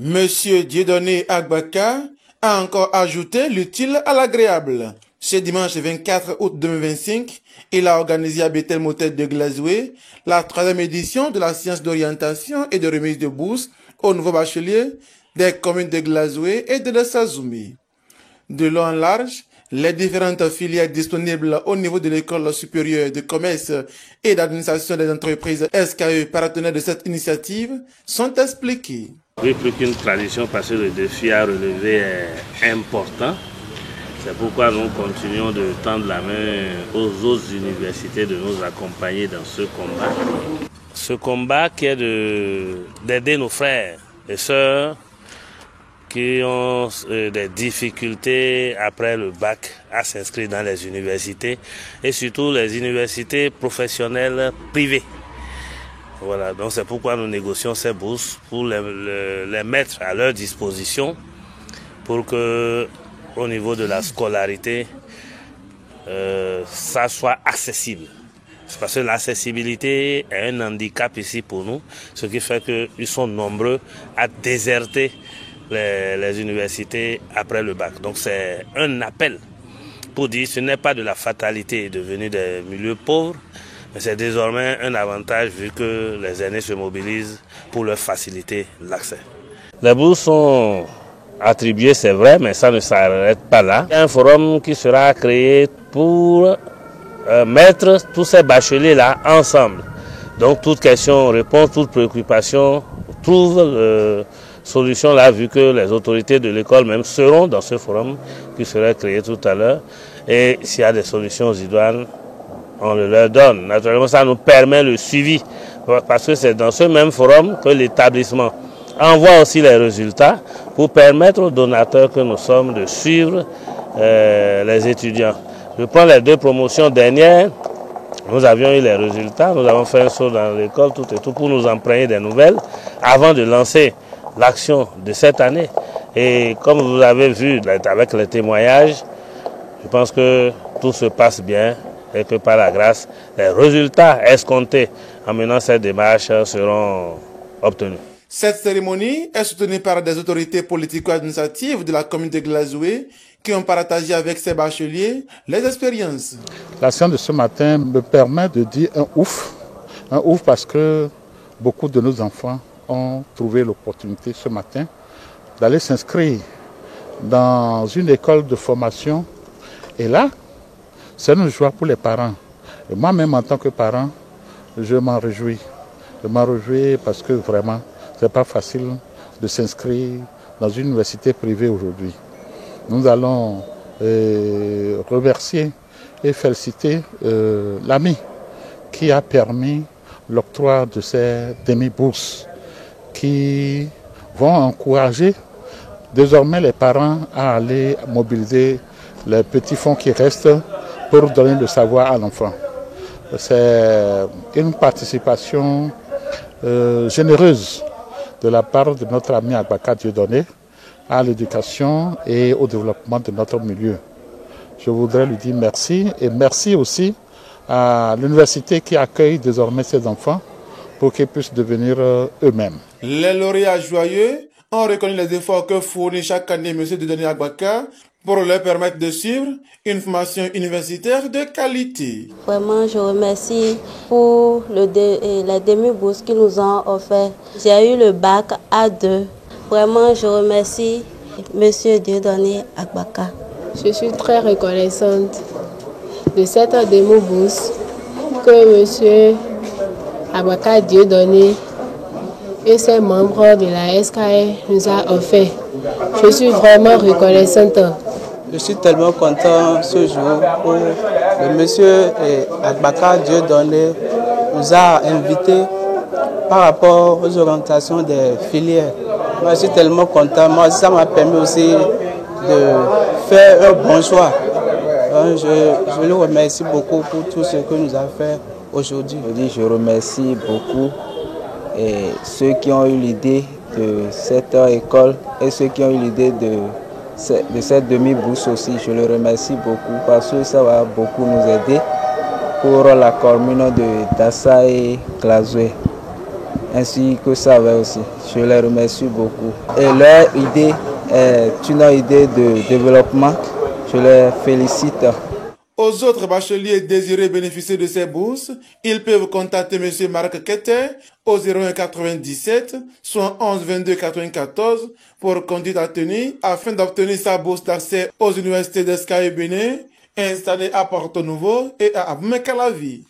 Monsieur Dieudonné Agbaka a encore ajouté l'utile à l'agréable. Ce dimanche 24 août 2025, il a organisé à Bethel Motet de Glazoué la 3e édition de la science d'orientation et de remise de bourse aux nouveaux bacheliers des communes de Glazoué et de Sazoumi. De long en large, les différentes filières disponibles au niveau de l'école supérieure de commerce et d'administration des entreprises SKE, partenaires de cette initiative, sont expliquées. Oui, plus qu'une tradition parce que le défi à relever est important. C'est pourquoi nous continuons de tendre la main aux autres universités de nous accompagner dans ce combat. Ce combat qui est d'aider nos frères et sœurs qui ont des difficultés après le bac à s'inscrire dans les universités et surtout les universités professionnelles privées. Voilà, donc c'est pourquoi nous négocions ces bourses pour les mettre à leur disposition pour que au niveau de la scolarité, ça soit accessible. C'est parce que l'accessibilité est un handicap ici pour nous, ce qui fait qu'ils sont nombreux à déserter les universités après le bac. Donc c'est un appel pour dire que ce n'est pas de la fatalité de venir des milieux pauvres, mais c'est désormais un avantage vu que les aînés se mobilisent pour leur faciliter l'accès. Les bourses sont attribuées, c'est vrai, mais ça ne s'arrête pas là. Il y a un forum qui sera créé pour mettre tous ces bacheliers-là ensemble. Donc toute question, réponse, toute préoccupation, trouve solution là, vu que les autorités de l'école même seront dans ce forum qui sera créé tout à l'heure. Et s'il y a des solutions idoines, on le leur donne. Naturellement, ça nous permet le suivi, parce que c'est dans ce même forum que l'établissement envoie aussi les résultats pour permettre aux donateurs que nous sommes de suivre les étudiants. Je prends les 2 promotions dernières. Nous avions eu les résultats, nous avons fait un saut dans l'école, tout et tout, pour nous imprégner des nouvelles avant de lancer l'action de cette année. Et comme vous avez vu avec les témoignages, je pense que tout se passe bien et que par la grâce, les résultats escomptés en menant cette démarche seront obtenus. Cette cérémonie est soutenue par des autorités politico-administratives de la commune de Glazoué qui ont partagé avec ces bacheliers les expériences. L'action de ce matin me permet de dire un ouf parce que beaucoup de nos enfants ont trouvé l'opportunité ce matin d'aller s'inscrire dans une école de formation. Et là, c'est une joie pour les parents. Et moi-même, en tant que parent, je m'en réjouis. Je m'en réjouis parce que vraiment, ce n'est pas facile de s'inscrire dans une université privée aujourd'hui. Nous allons remercier et féliciter l'AMI qui a permis l'octroi de ces demi-bourses qui vont encourager désormais les parents à aller mobiliser les petits fonds qui restent pour donner le savoir à l'enfant. C'est une participation généreuse de la part de notre ami Agbaka Dieudonné à l'éducation et au développement de notre milieu. Je voudrais lui dire merci et merci aussi à l'université qui accueille désormais ces enfants pour qu'ils puissent devenir eux-mêmes. Les lauréats joyeux ont reconnu les efforts que fournit chaque année M. Dieudonné Agbaka pour leur permettre de suivre une formation universitaire de qualité. Vraiment, je remercie pour les demi-bourses qu'ils nous ont offert. J'ai eu le bac A2. Vraiment, je remercie M. Dieudonné Agbaka. Je suis très reconnaissante de cette demi-bourse que M. Agbaka Dieudonné et ses membres de la SKE nous a offert. Je suis vraiment reconnaissante. Je suis tellement content ce jour où le monsieur Agbaka Dieudonné nous a invités par rapport aux orientations des filières. Moi, je suis tellement content. Moi, ça m'a permis aussi de faire un bon choix. Donc, je le remercie beaucoup pour tout ce que nous a fait aujourd'hui. Je remercie beaucoup ceux qui ont eu l'idée de cette école et ceux qui ont eu l'idée de cette demi-bourse aussi. Je le remercie beaucoup parce que ça va beaucoup nous aider pour la commune de Dassa et Glazoué. ainsi que ça va aussi. Je les remercie beaucoup. Et leur idée est une idée de développement. Je les félicite. Aux autres bacheliers désireux bénéficier de ces bourses, ils peuvent contacter M. Marc Keter au 01 97 71 22 94 pour conduite à tenir afin d'obtenir sa bourse d'accès aux universités d'Escale Bénin installées à Porto Nouveau et à Abomey-Calavi.